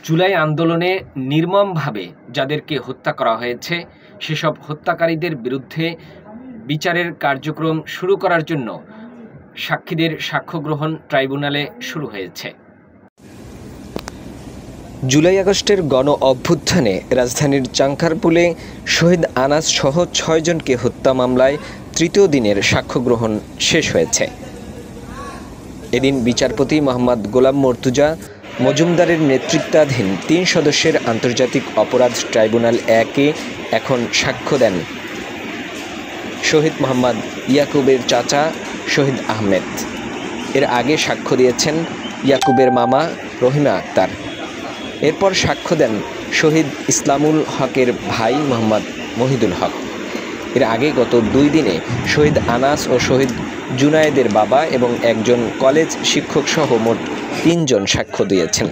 জুলাই আন্দোলনে নির্মমভাবে যাদেরকে হত্যা করা হয়েছে সেসব হত্যাকারীদের বিরুদ্ধে বিচারের কার্যক্রম শুরু করার জন্য সাক্ষীদের সাক্ষ্য গ্রহণ ট্রাইব্যুনালে শুরু হয়েছে। জুলাই আগস্টের গণ অভ্যুত্থানে রাজধানীর চাঙ্কারপুলে শহীদ আনাস সহ ৬ জনকে হত্যা মামলায় তৃতীয় দিনের সাক্ষ্য গ্রহণ শেষ হয়েছে। এদিন বিচারপতি মোহাম্মদ গোলাম মর্তুজা মজুমদারের নেতৃত্বাধীন ৩ সদস্যের আন্তর্জাতিক অপরাধ ট্রাইব্যুনাল ১-এ এখন সাক্ষ্য দেন শহীদ মোহাম্মদ ইয়াকুবের চাচা শহীদ আহমেদ। এর আগে সাক্ষ্য দিয়েছেন ইয়াকুবের মামা রহিমা আক্তার। এরপর সাক্ষ্য দেন শহীদ ইসলামুল হকের ভাই মোহাম্মদ মহিদুল হক। এর আগে গত ২ দিনে শহীদ আনাস ও শহীদ জুনায়েদের বাবা এবং একজন কলেজ শিক্ষক সহ মোট ৩ জন সাক্ষ্য দিয়েছেন।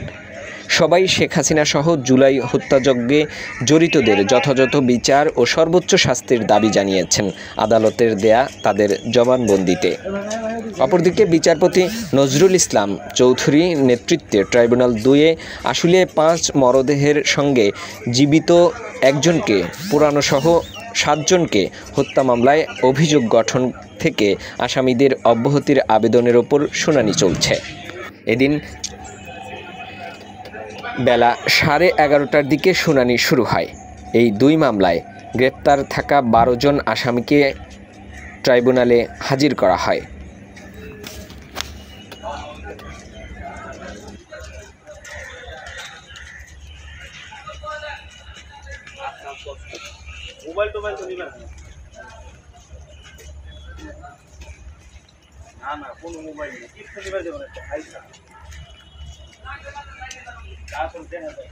সবাই শেখ হাসিনা সহ জুলাই হত্যাযজ্ঞে জড়িতদের যথাযথ বিচার ও সর্বোচ্চ শাস্তির দাবি জানিয়েছেন আদালতের দেয়া তাদের জবানবন্দিতে। অপরদিকে বিচারপতি নজরুল ইসলাম চৌধুরী নেতৃত্বে ট্রাইব্যুনাল ২-এ আশুলিয়ায় ৫ মরদেহের সঙ্গে জীবিত একজনকে পোড়ানোসহ ৭ জনকে হত্যা মামলায় অভিযোগ গঠন থেকে আসামিদের অব্যাহতির আবেদনের ওপর শুনানি চলছে। এদিন বেলা 11:30টার দিকে শুনানি শুরু হয়। এই ২ মামলায় গ্রেপ্তার থাকা ১২ জন আসামিকে ট্রাইব্যুনালে হাজির করা হয়। মোবাইল তো নিবেন না কোনো মোবাইল নেই, কিছু নিবে দেবেন একটা আইসা তারপর দেখা যায়।